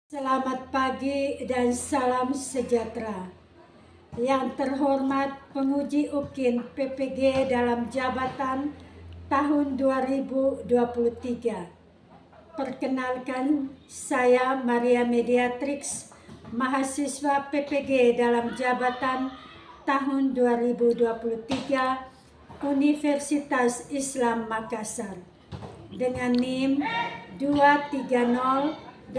Selamat pagi dan salam sejahtera. Yang terhormat penguji UKIN PPG dalam jabatan tahun 2023. Perkenalkan, saya Maria Mediatrix, mahasiswa PPG dalam jabatan tahun 2023 Universitas Islam Makassar dengan NIM 23086099048.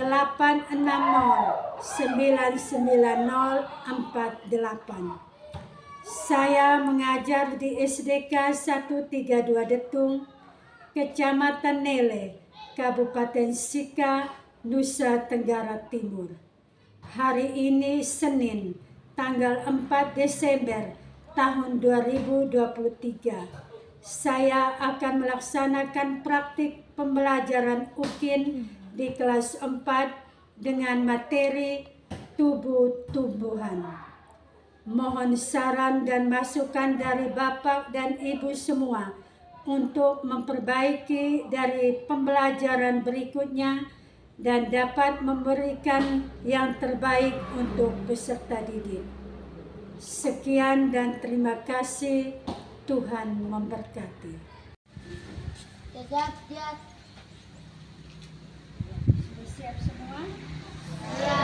Saya mengajar di SDK 132 Detung, Kecamatan Nele, Kabupaten Sika, Nusa Tenggara Timur. Hari ini Senin, tanggal 4 Desember tahun 2023. Saya akan melaksanakan praktik pembelajaran UKIN di kelas 4 dengan materi tubuh-tumbuhan. Mohon saran dan masukan dari Bapak dan Ibu semua untuk memperbaiki dari pembelajaran berikutnya dan dapat memberikan yang terbaik untuk peserta didik. Sekian dan terima kasih. Tuhan memberkati. Sudah siap semua? Ya.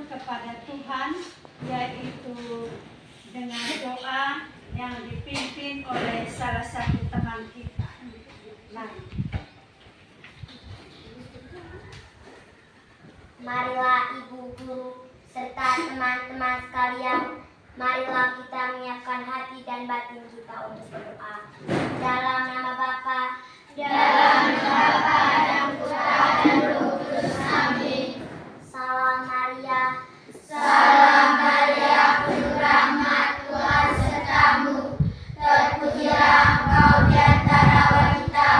Kepada Tuhan, yaitu dengan doa yang dipimpin oleh salah satu teman kita. Marilah Ibu Guru serta teman-teman sekalian, marilah kita menyiapkan hati dan batin kita untuk berdoa. Dalam nama Bapa, dalam nama Bapa dan Putra dan Roh Kudus. Amin. Salam Maria, salam Maria, penuh rahmat, Tuhan sertamu. Terpujilah engkau di antara wanita,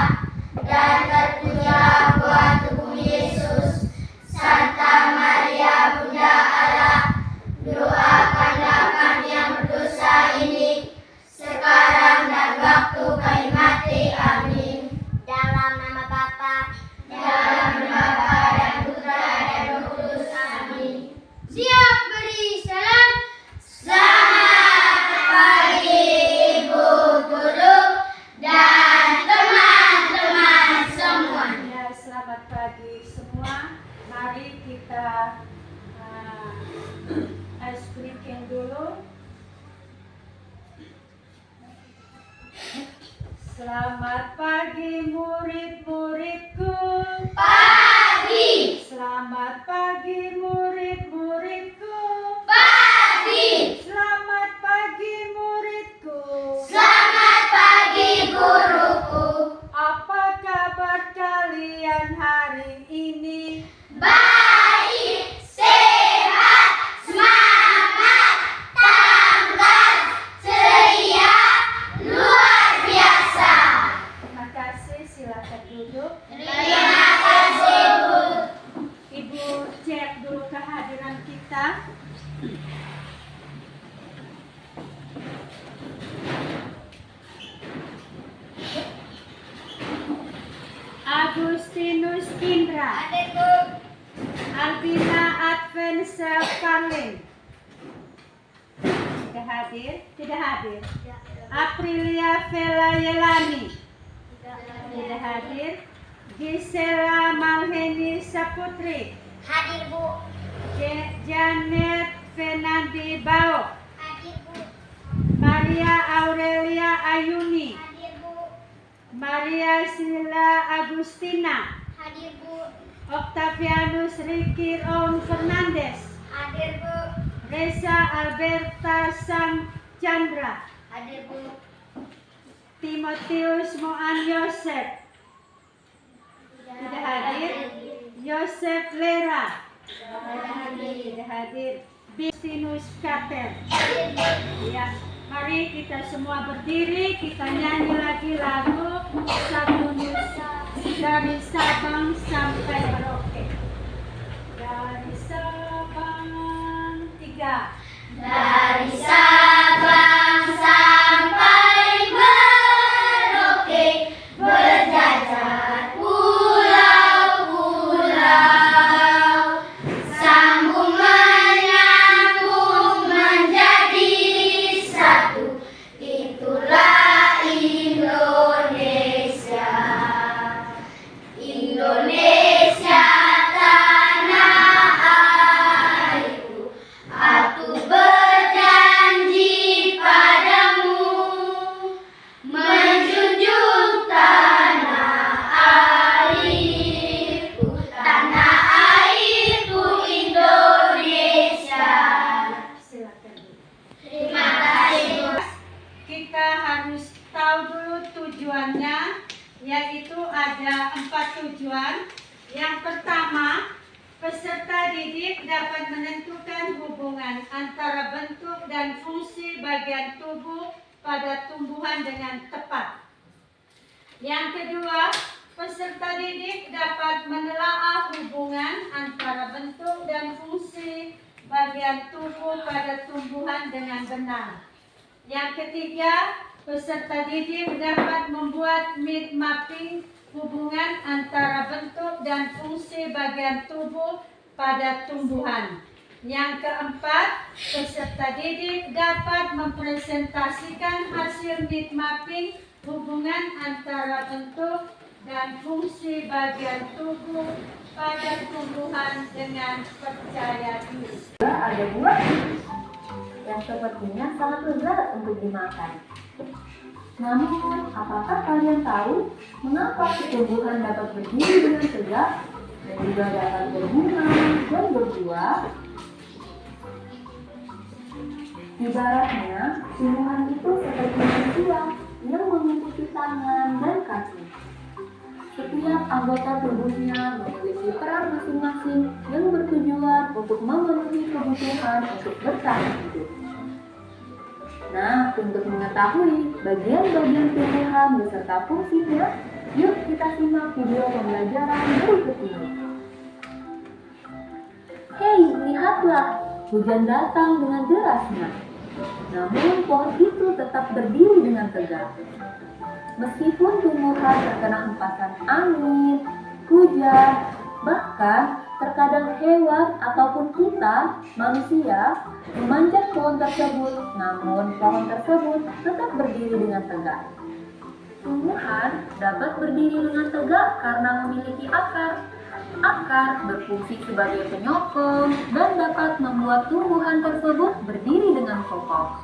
dan terpujilah buah tubuh Yesus. Santa Maria, Bunda Allah, doakanlah kami yang berdosa ini, sekarang dan waktu kami mati. Amin. Dalam nama Bapa, dalam nama Bapa dan Putra dan Roh Kudus. Amin. Siap beri salam. Selamat pagi Ibu Guru dan teman-teman semua. Ya, selamat pagi semua. Mari kita ice breaking dulu. Selamat pagi murid-muridku. Pagi. Selamat pagi murid-muridku. Pagi. Selamat pagi muridku. Selamat pagi guruku. Apa kabar kalian hari ini? Baik, sehat, semangat, tanggap, ceria, luar biasa. Terima kasih, silakan duduk. Terima kasih Bu. Ibu cek dulu kehadiran kita. Agustinus Indra, Hadir Bu. Albina Advensa Carlin. Tidak hadir? Tidak hadir. Aprilia Vela Yelani. Tidak hadir. Gisela Malheni Saputri. Hadir Bu. Janet Fernandi Bao. Hadir Bu. Maria Aurelia Ayuni. Hadir Bu. Maria Sila Agustina. Hadir Bu. Octavianus Ricky Ron Fernandez. Hadir Bu. Reza Alberta Sang Chandra. Hadir Bu. Timotius Moan Yosef. Tidak hadir. Yosef Lera. Tidak hadir. Bistinus Kater. Ya, mari kita semua berdiri, kita nyanyi lagi lagu Satu Nusa dari Sabang sampai Merauke. Dari Sabang 3. Dari Sabang sampai Merauke, berjajar pulau-pulau, sambung menyambung menjadi satu. Itulah Indonesia. Indonesia tanah airku, aku berjanji padamu, menjunjung tanah airku Indonesia. Silakan. Terima kasih. Kita harus tahu dulu tujuannya, yaitu ada 4 tujuan. Yang pertama, peserta didik dapat menentukan hubungan antara bentuk dan fungsi bagian tubuh pada tumbuhan dengan tepat. Yang kedua, peserta didik dapat menelaah hubungan antara bentuk dan fungsi bagian tubuh pada tumbuhan dengan benar. Yang ketiga, peserta didik dapat membuat mind mapping hubungan antara bentuk dan fungsi bagian tubuh pada tumbuhan. Yang keempat, peserta didik dapat mempresentasikan hasil mind mapping hubungan antara bentuk dan fungsi bagian tubuh pada tumbuhan dengan percaya diri. Ada buah yang sepertinya sangat lezat untuk dimakan. Namun, apakah kalian tahu mengapa tumbuhan dapat berdiri dengan tegak dan juga dapat berbunga dan berbuah? Ibaratnya, tumbuhan itu seperti manusia yang memiliki tangan dan kaki. Setiap anggota tubuhnya memiliki peran masing-masing yang bertujuan untuk memenuhi kebutuhan untuk bertahan hidup. Nah, untuk mengetahui bagian-bagian tumbuhan beserta fungsinya, yuk kita simak video pembelajaran berikut ini. Hei, lihatlah, hujan datang dengan derasnya. Namun pohon itu tetap berdiri dengan tegak. Meskipun tumbuhan terkena hempasan angin, hujan, bahkan terkadang hewan ataupun kita, manusia, memanjat pohon tersebut, namun pohon tersebut tetap berdiri dengan tegak. Tumbuhan dapat berdiri dengan tegak karena memiliki akar. Akar berfungsi sebagai penyokong dan dapat membuat tumbuhan tersebut berdiri dengan kokoh.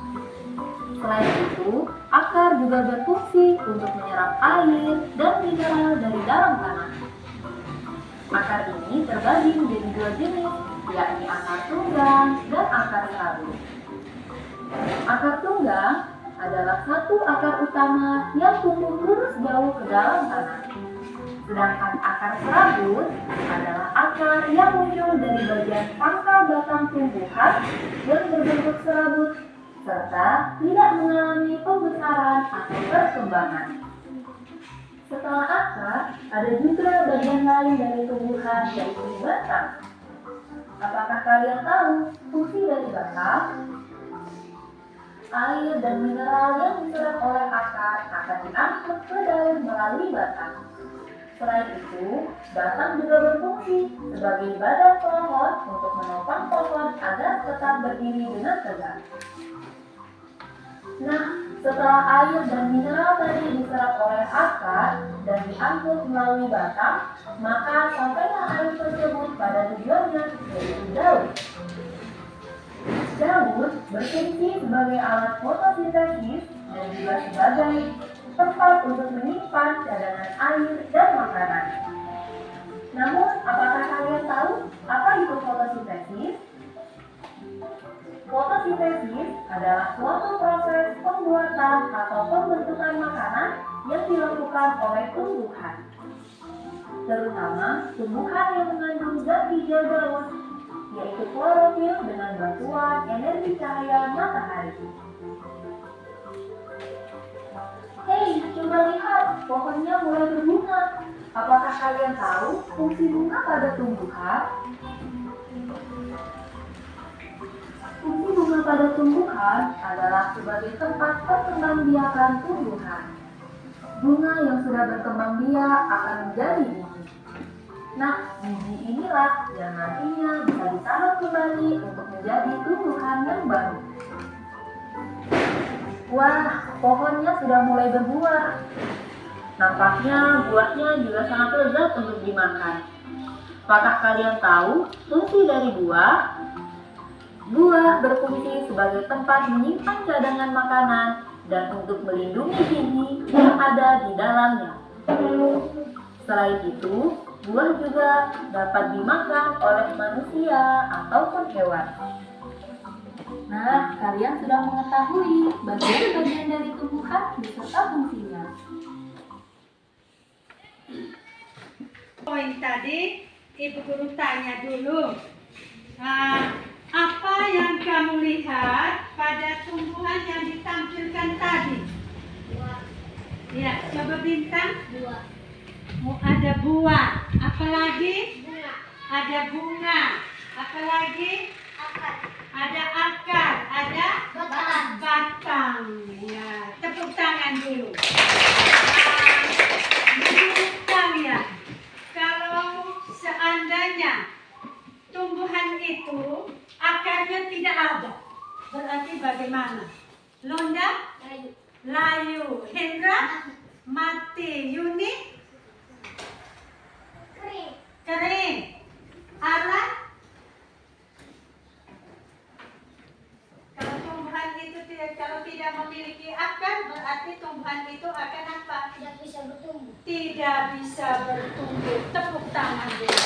Selain itu, akar juga berfungsi untuk menyerap air dan mineral dari dalam tanah. Akar ini terbagi menjadi 2 jenis, yakni akar tunggang dan akar serabut. Akar tunggang adalah satu akar utama yang tumbuh lurus jauh ke dalam tanah. Sedangkan akar serabut adalah akar yang muncul dari bagian pangkal batang tumbuhan yang berbentuk serabut serta tidak mengalami pembesaran atau perkembangan. Setelah akar, ada juga bagian lain dari tumbuhan yaitu batang. Apakah kalian tahu fungsi dari batang? Air dan mineral yang diserap oleh akar akan diangkut ke daun melalui batang. Selain itu, batang juga berfungsi sebagai badan pohon untuk menopang pohon agar tetap berdiri dengan tegak. Nah, setelah air dan mineral tadi diserap oleh akar dan diangkut melalui batang, maka sampailah air tersebut pada tujuannya, yaitu daun. Daun berfungsi sebagai alat fotosintesis dan juga sebagai tempat untuk menyimpan cadangan air dan makanan. Namun, apakah kalian tahu apa itu fotosintesis? Fotosintesis adalah suatu proses pembuatan atau pembentukan makanan yang dilakukan oleh tumbuhan, terutama tumbuhan yang mengandung zat hijau daun, yaitu klorofil dengan bantuan energi cahaya matahari. Hei, coba lihat, pohonnya mulai berbunga. Apakah kalian tahu fungsi bunga pada tumbuhan? Fungsi bunga pada tumbuhan adalah sebagai tempat perkembangbiakan tumbuhan. Bunga yang sudah berkembang biak akan menjadi biji. Nah, biji inilah yang nantinya bisa ditanam kembali untuk menjadi tumbuhan yang baru. Wah, pohonnya sudah mulai berbuah. Nampaknya buahnya juga sangat lezat untuk dimakan. Apakah kalian tahu fungsi dari buah? Buah berfungsi sebagai tempat menyimpan cadangan makanan dan untuk melindungi biji yang ada di dalamnya. Selain itu, buah juga dapat dimakan oleh manusia ataupun hewan. Nah, kalian sudah mengetahui bagian-bagian dari tumbuhan beserta fungsinya. Poin tadi, Ibu Guru tanya dulu. Apa yang kamu lihat pada tumbuhan yang ditampilkan tadi? Ya, coba Bintang. Buah. Oh, ada buah. Apalagi? Bunga. Ada bunga. Apalagi? Akar. Ada akar. Ada Batang. batang. Ya, tepuk tangan dulu. Menurut kalian, kalau seandainya tumbuhan itu akarnya tidak ada, berarti bagaimana? Londa? Kayu. Layu. Hendra? Mati. Yuni? Kering. Kering. Alan? Kalau tumbuhan itu kalau tidak memiliki akar, berarti tumbuhan itu akan apa? Tidak bisa bertumbuh. Tidak bisa bertumbuh. Tepuk tangan dulu.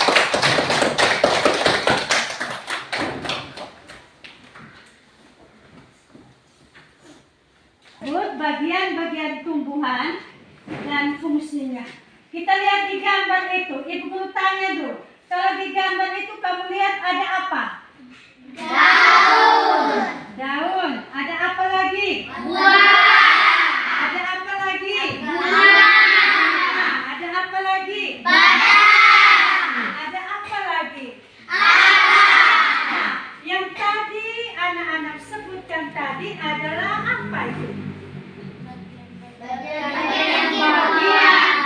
Buat bagian-bagian tumbuhan dan fungsinya. Kita lihat di gambar itu. Ibu Guru tanya dulu. Kalau di gambar itu kamu lihat ada apa? Daun. Daun. Ada apa lagi? Buah. Ada apa lagi? Bunga. Ada apa lagi? Batang. Ada apa lagi? Akar. Nah, yang tadi anak-anak sebutkan tadi adalah apa itu?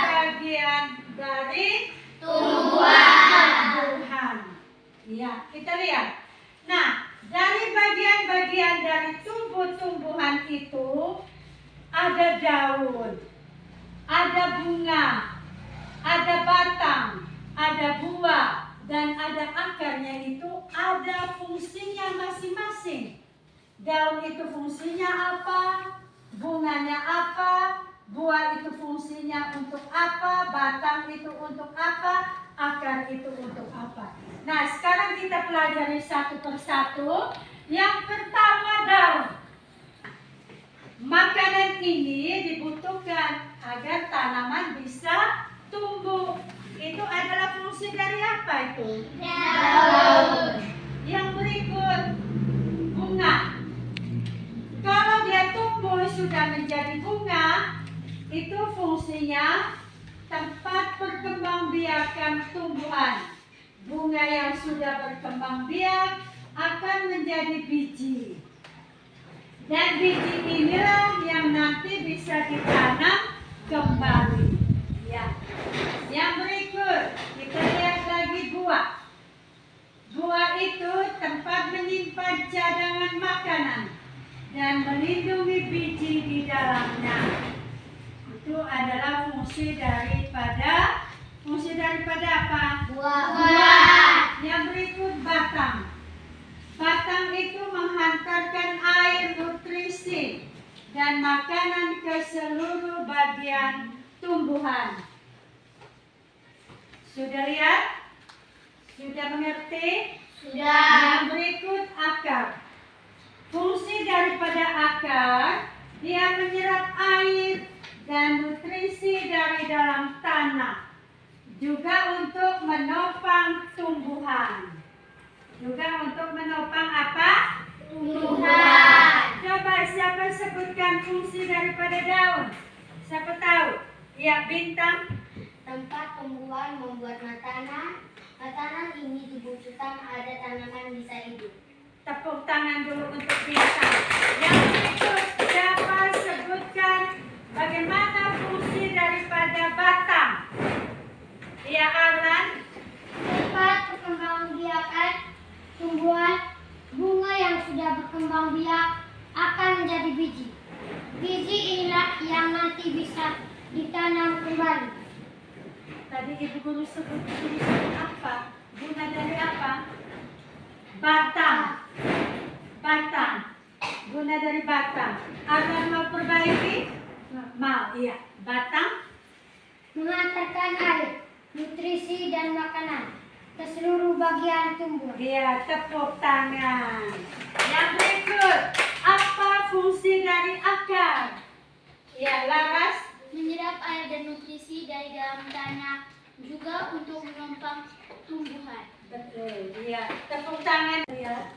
Bagian dari tumbuhan. Ya, kita lihat. Nah, dari bagian-bagian dari tumbuh-tumbuhan itu ada daun, ada bunga, ada batang, ada buah, dan ada akarnya itu ada fungsinya masing-masing. Daun itu fungsinya apa? Bunganya apa? Buah itu fungsinya untuk apa? Batang itu untuk apa? Akar itu untuk apa? Nah, sekarang kita pelajari satu persatu. Yang pertama, daun. Makanan ini dibutuhkan agar tanaman bisa tumbuh. Itu adalah fungsi dari apa itu? Daun. Yang berikut, bunga. Kalau dia tumbuh sudah menjadi bunga, itu fungsinya tempat perkembangbiakan tumbuhan. Bunga yang sudah berkembang biak akan menjadi biji. Dan biji inilah yang nanti bisa ditanam kembali. Ya. Yang berikut, kita lihat lagi buah. Buah itu tempat menyimpan cadangan makanan dan melindungi biji di dalamnya. Itu adalah fungsi daripada apa? Buah. Yang berikut batang. Batang itu menghantarkan air, nutrisi dan makanan ke seluruh bagian tumbuhan. Sudah lihat? Sudah mengerti? Sudah. Yang berikut akar. Fungsi daripada akar, dia menyerap air dan nutrisi dari dalam tanah. Juga untuk menopang tumbuhan. Juga untuk menopang apa? Tumbuhan. Coba siapa sebutkan fungsi daripada daun? Siapa tahu? Ya, Bintang. Tempat tumbuhan membuat makanan. Makanan ini dibutuhkan ada tanaman bisa hidup. Tepuk tangan dulu untuk Bintang. Yang berikut, siapa sebutkan bagaimana fungsi daripada batang? Ya, Arlan. Tempat perkembangbiakan tumbuhan. Bunga yang sudah berkembang biak akan menjadi biji. Biji inilah yang nanti bisa ditanam kembali. Tadi Ibu Guru sebut apa? Guna dari apa? Batang. Batang. Guna dari batang. Arlan mau perbaiki? Mau, iya. Batang. Mengantarkan air, nutrisi dan makanan ke seluruh bagian tumbuh. Iya, tepuk tangan. Yang berikut, apa fungsi dari akar? Ya, Laras. Menyerap air dan nutrisi dari dalam tanah, juga untuk menopang tumbuhan. Betul, iya. Tepuk tangan. Ya.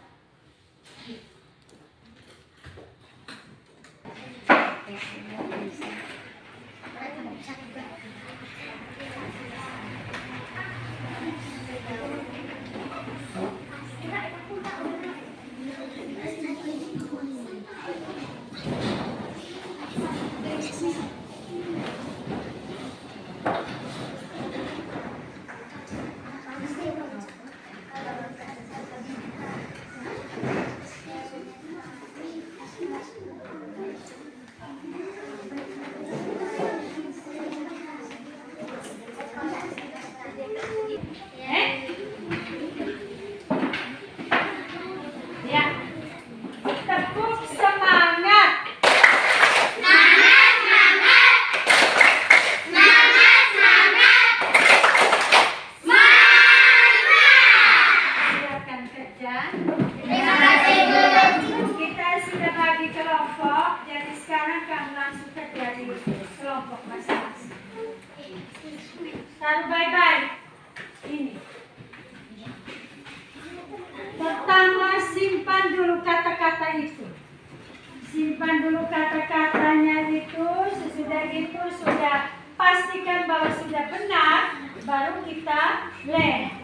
Ya. Tepuk semangat. Silakan kerja. Terima kasih, Bu. Kita sudah bagi kelompok, jadi sekarang kamu langsung kerja di kelompok masing-masing. Taruh bye-bye. Ini. Pertama, simpan dulu kata-kata itu. Simpan dulu kata-katanya itu. Sesudah itu sudah pastikan bahwa sudah benar, baru kita lem.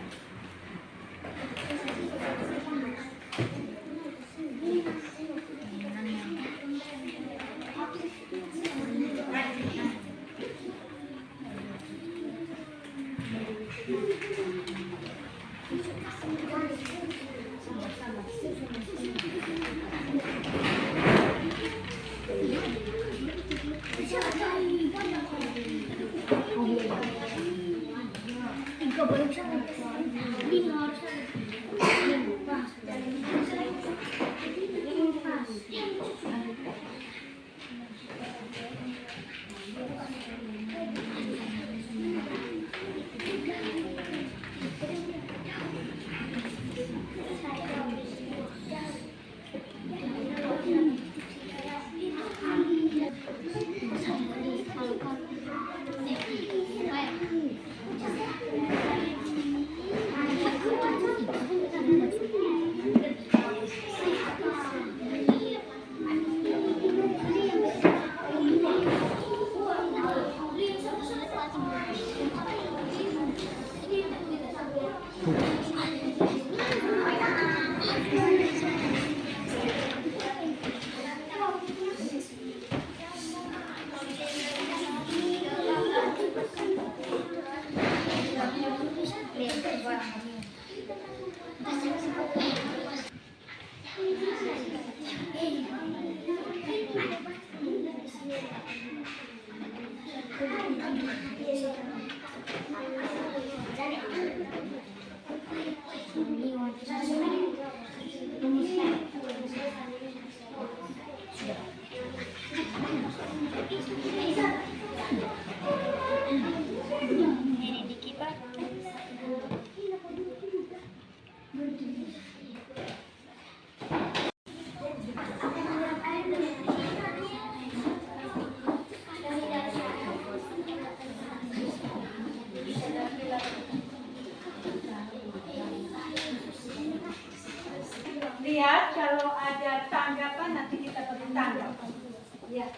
tangga. Ya.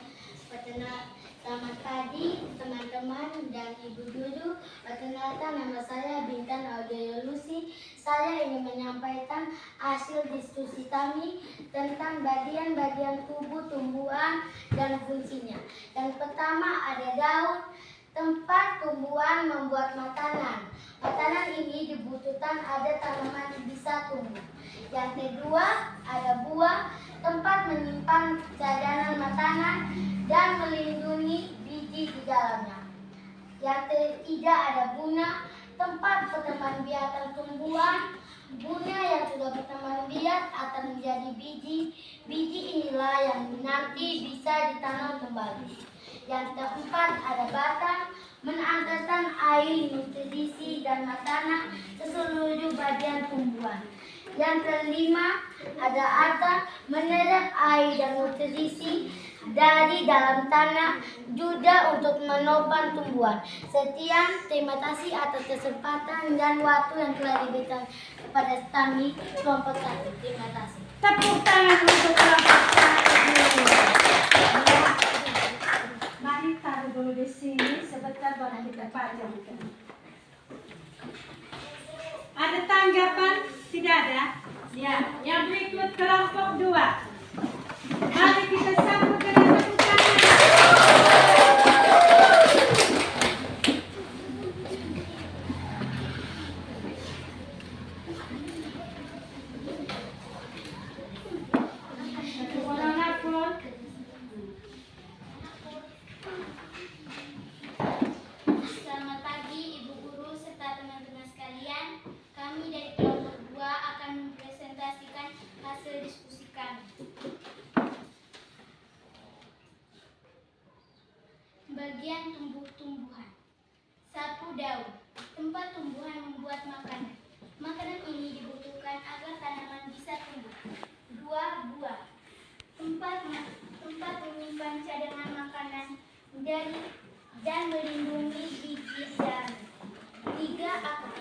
Selamat pagi teman-teman dan ibu guru. Perkenalkan, nama saya Bintan Audelia Lucy. Saya ingin menyampaikan hasil diskusi kami tentang bagian-bagian tubuh tumbuhan dan fungsinya. Yang pertama ada daun. Tempat tumbuhan membuat makanan. Makanan ini dibutuhkan agar tanaman bisa tumbuh. Yang kedua ada buah. Tempat menyimpan cadangan makanan dan melindungi biji di dalamnya. Yang ketiga ada bunga, tempat perkembang biakan tumbuhan. Bunga yang sudah berkembang biak akan menjadi biji. Biji inilah yang nanti bisa ditanam kembali. Yang keempat ada batang, mengantarkan air, nutrisi dan makanan ke seluruh bagian tumbuhan. Yang kelima ada akar, menyerap air dan nutrisi dari dalam tanah juga untuk menopang tumbuhan. Sekian, terima kasih atas kesempatan dan waktu yang telah diberikan kepada kami kelompok 1. Terima kasih. Tepuk tangan untuk kelompok 1. Mari taruh dulu di sini sebentar baru kita baca. Ada tanggapan? Tidak ada? Ya, yang berikut kelompok 2. Mari kita sambut dengan tepuk tangan. Selamat pagi Ibu Guru serta teman-teman sekalian. Kami dari kelompok 2 akan mempresentasikan hasil diskusi kami. Bagian tumbuh-tumbuhan. 1. Daun. Tempat tumbuhan membuat makanan. Makanan ini dibutuhkan agar tanaman bisa tumbuh. 2. Buah. Tempat menyimpan cadangan makanan dan melindungi biji di dalamnya. 3. Akar.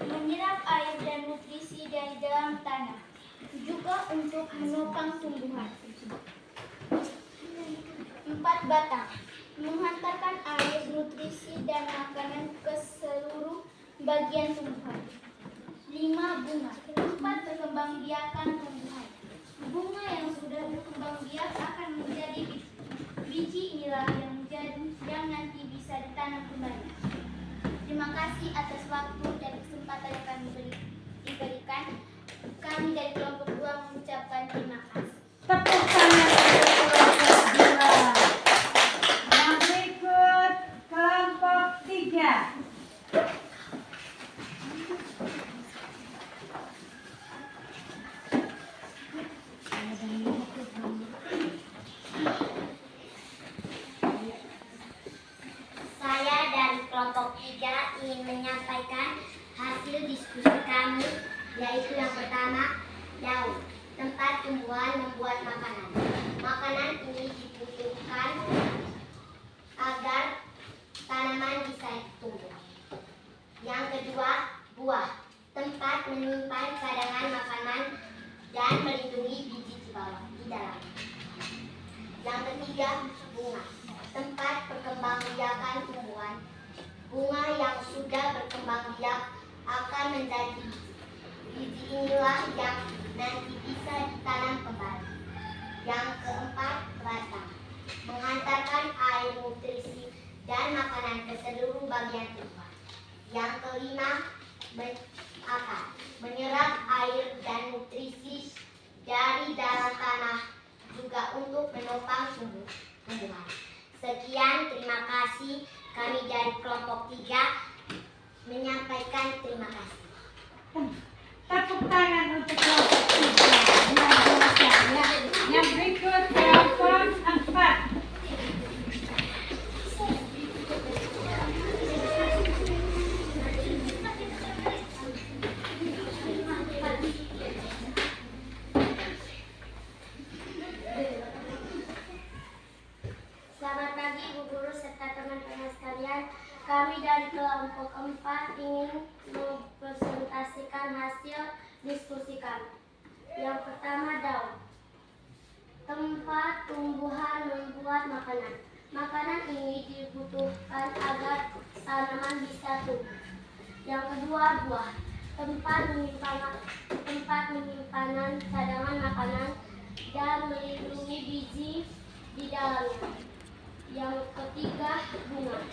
Menyerap air dan nutrisi dari dalam tanah, juga untuk menopang tumbuhan. 4. Batang. Menghantarkan air, nutrisi, dan makanan ke seluruh bagian tumbuhan. 5. Bunga. Tempat perkembangbiakan tumbuhan. Bunga yang sudah berkembang biak akan menjadi biji. Biji inilah yang nanti bisa ditanam kembali. Terima kasih atas waktu dan kesempatan yang kami diberikan. Kami dari kelompok 2 mengucapkan terima kasih. Tepuk tangan untuk kelompok 2. Yang berikut kelompok 3. Saya dari kelompok 3 ingin menyampaikan hasil diskusi kami, yaitu yang pertama, daun. Tempat tumbuhan membuat makanan. Makanan ini dibutuhkan agar tanaman bisa tumbuh. Yang kedua, buah. Tempat menyimpan cadangan makanan dan melindungi biji di dalam. Yang ketiga, bunga. Tempat perkembangbiakan tumbuhan. Bunga yang sudah berkembang biak akan menjadi biji. Biji inilah yang nanti bisa ditanam kembali. Yang keempat, batang. Menghantarkan air, nutrisi, dan makanan ke seluruh bagian tumbuhan. Yang kelima, akar. Menyerap air dan nutrisi dari dalam tanah, juga untuk menopang tumbuhan. Sekian, terima kasih. Kami dari kelompok 3 menyampaikan terima kasih. Tepuk tangan untuk kelompok 3. Yang berikut kelompok 4. Selamat pagi Ibu Guru serta teman-teman sekalian. Kami dari kelompok 4 ingin mempresentasikan hasil diskusi kami. Yang pertama, daun. Tempat tumbuhan membuat makanan. Makanan ini dibutuhkan agar tanaman bisa tumbuh. Yang kedua, buah. Tempat penyimpanan cadangan makanan dan melindungi biji di dalamnya. Yang ketiga, bunga.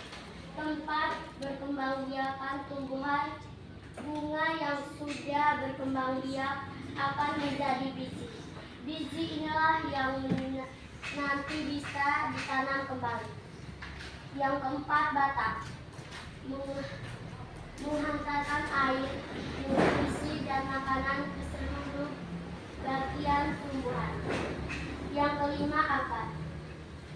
Tempat berkembangbiakan tumbuhan. Bunga yang sudah berkembang biak akan menjadi biji. Biji inilah yang nanti bisa ditanam kembali. Yang keempat, batang. Menghantarkan air, nutrisi dan makanan ke seluruh bagian tumbuhan. Yang kelima, akar.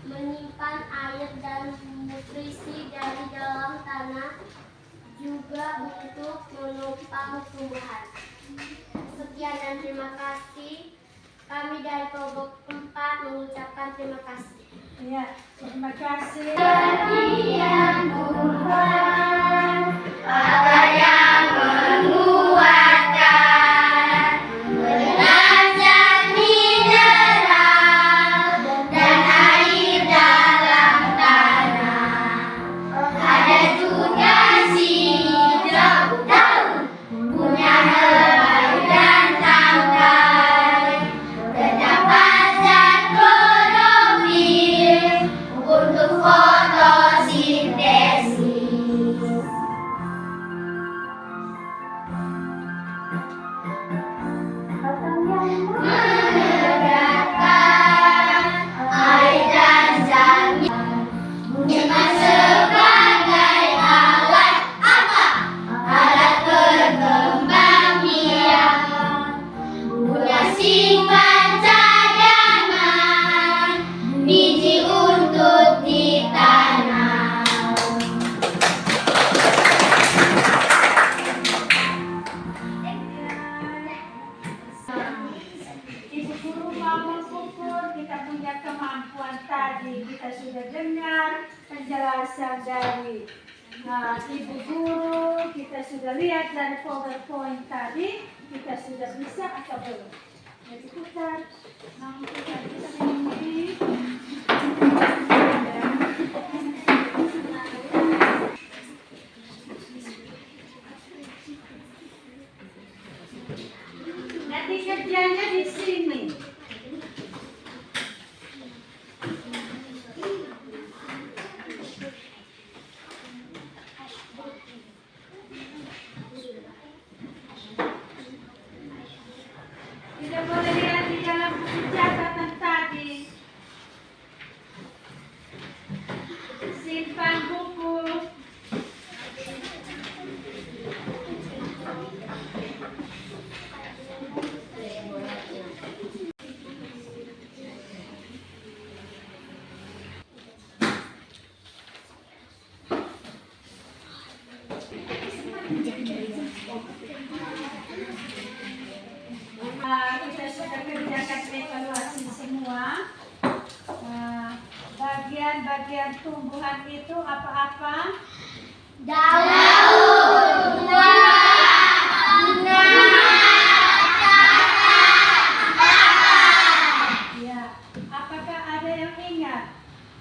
Menyimpan air dan nutrisi dari dalam tanah, juga untuk menopang tumbuhan. Sekian dan terima kasih. Kami dari kelompok 4 mengucapkan terima kasih. Ya, terima kasih. Sekian Tuhan, apa yang menguatkan, menajat mineral dan air dalam tanah. Ada juga si daun, punya helai dan tangkai. Terdapat zat klorofil untuk fotosintesis. Menegakkan air dan zatnya bukan sebagai alat apa? Alat berkembang biak. Punya sifat cadangan, biji untuk ditanam. Ibu guru mau mengukur, kita punya kemampuan tadi. Kita sudah dengar penjelasan dari Ibu guru. Kita sudah lihat dari PowerPoint tadi. Kita sudah bisa atau belum? Jadi kita mampu bisa ini. Nanti kerjanya di sini. Tidak boleh lihat di dalam buku catatan tadi. Simpan buku. Kita sudah kerjakan evaluasi semua. Bagian-bagian tumbuhan itu apa-apa? Daun, buah, bunga, Ya. Apakah ada yang ingat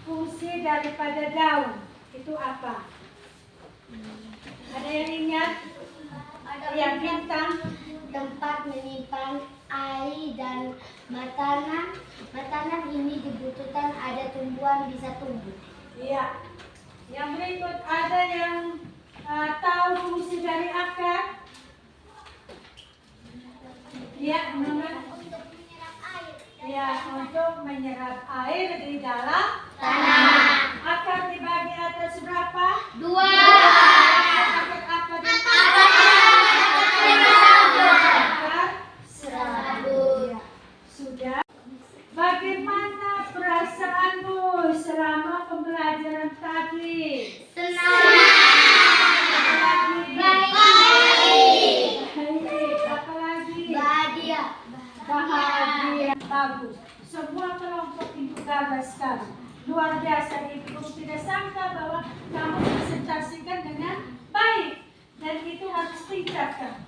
fungsi daripada daun itu apa? Ada yang ingat? Yang bintang. tempat menyimpan air dan makanan. Makanan ini dibutuhkan ada tumbuhan bisa tumbuh. Iya. Yang berikut ada yang tahu fungsi dari akar? Ya, untuk menyerap air di dalam Tanah. akar dibagi atas berapa? 2. Akar apa dan akar serabut. Ya, sudah. Bagaimana perasaanmu selama pembelajaran tadi? Senang. Baik. Apa lagi? Bahagia. Bahagia. Bagus. Semua kelompok ibu gagah sekali. Luar biasa. Ibu tidak sangka bahwa kamu presentasikan dengan baik. Dan itu harus tingkatkan.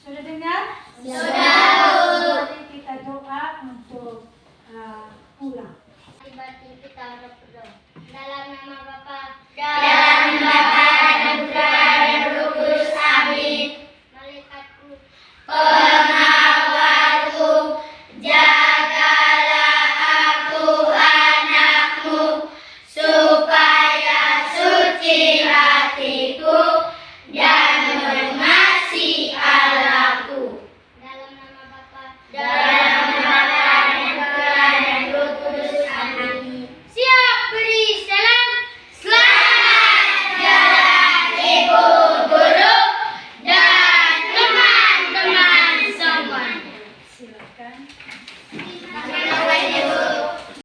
Sudah dengar? Sudah. Mari kita doa untuk Ulang. Tiba-tiba kita berdoa. Dalam nama Bapa dan Dalam nama